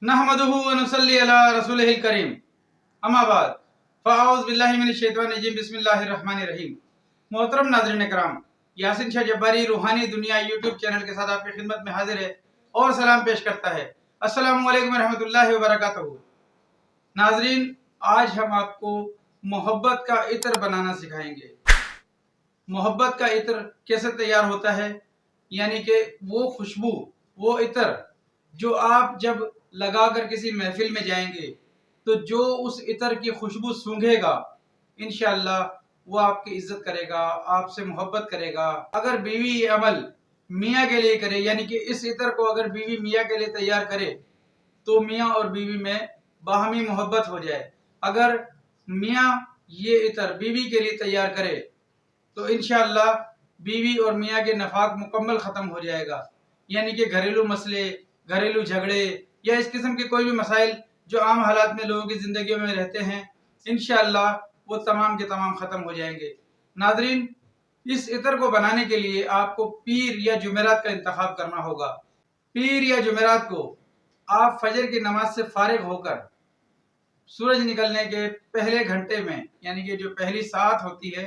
नहमदुहु व नुसल्ली अला रसूलिहिल करीम अम्मा बाद फ़अऊज़ु बिल्लाहि मिनश शैतानिर रजीम बिस्मिल्लाहिर रहमानिर रहीम। मोहतरम नाज़रीन इकराम, यासिन शाह जब्बारी रूहानी दुनिया यूट्यूब चैनल के साथ आपकी खिदमत में हाजिर है और सलाम पेश करता है। अस्सलामु अलैकुम व रहमतुल्लाहि व बरकातहू। नाज़रीन, आज हम आपको मोहब्बत का इत्र बनाना सिखाएंगे। मोहब्बत का इत्र कैसे तैयार होता है, यानी कि वो खुशबू, वो इत्र जो आप जब लगाकर किसी महफिल में जाएंगे तो जो उस इत्र की खुशबू सूंघेगा इंशाअल्लाह वो आपकी इज्जत करेगा, आपसे मोहब्बत करेगा। अगर बीवी ये अमल मियाँ के लिए करे, यानी कि इस इत्र को अगर बीवी मियाँ के लिए तैयार करे तो मियाँ और बीवी में बाहमी मोहब्बत हो जाए। अगर मियाँ ये इत्र बीवी के लिए तैयार करे तो इंशाअल्लाह बीवी और मियाँ के नफाक मुकम्मल ख़त्म हो जाएगा। यानी कि घरेलू मसले, घरेलू झगड़े या इस किस्म के कोई भी मसाइल जो आम हालात में लोगों की ज़िंदगियों में रहते हैं, इंशाअल्लाह वो तमाम के तमाम ख़त्म हो जाएंगे। नाज़रीन, इस इत्र को बनाने के लिए आपको पीर या जुमेरात का इंतखाब करना होगा। पीर या जुमेरात को आप फजर की नमाज से फारिग होकर सूरज निकलने के पहले घंटे में, यानी कि जो पहली सात होती है,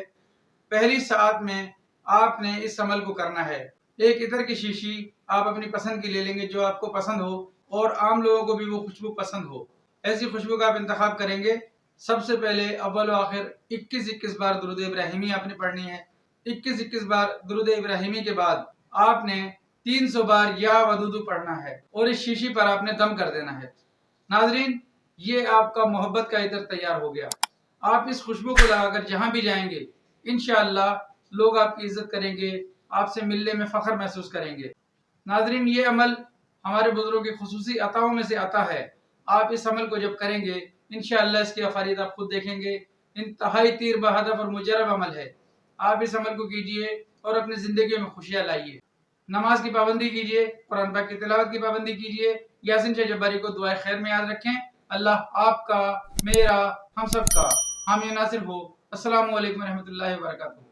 पहली सात में आपने इस अमल को करना है। एक इत्र की शीशी आप अपनी पसंद की ले लेंगे, जो आपको पसंद हो और आम लोगों को भी वो खुशबू पसंद हो, ऐसी खुशबू का आप इंतखाब करेंगे। सबसे पहले अव्वल आखिर 21-21 बार दुरूद इब्राहिमी आपने पढ़नी है। 21-21 बार दुरूद इब्राहिमी के बाद आपने 300 बार या वदूदू पढ़ना है और इस शीशी पर आपने दम कर देना है। नाजरीन, ये आपका मोहब्बत का इत्र तैयार हो गया। आप इस खुशबू को लगाकर जहाँ भी जाएंगे इंशाअल्लाह लोग आपकी इज्जत करेंगे, आपसे मिलने में फ़ख्र महसूस करेंगे। नाजरीन, ये अमल हमारे बुजुर्गों की खुसूसी अताओं में से आता है। आप इस अमल को जब करेंगे इंशाअल्लाह इसकी अफारीद आप खुद देखेंगे। इंतहाई तीर बहदफ और मुजरब अमल है। आप इस अमल को कीजिए और अपनी ज़िंदगी में खुशियाँ लाइए। नमाज की पाबंदी कीजिए, कुरान पाक की तिलावत की पाबंदी कीजिए। यासिन शाह जब्बारी को दुआए खैर में याद रखें। अल्लाह आपका, मेरा, हम सब का हामी नासिर हो। अस्सलामु अलैकुम रहमतुल्लाहि व बरकातहू।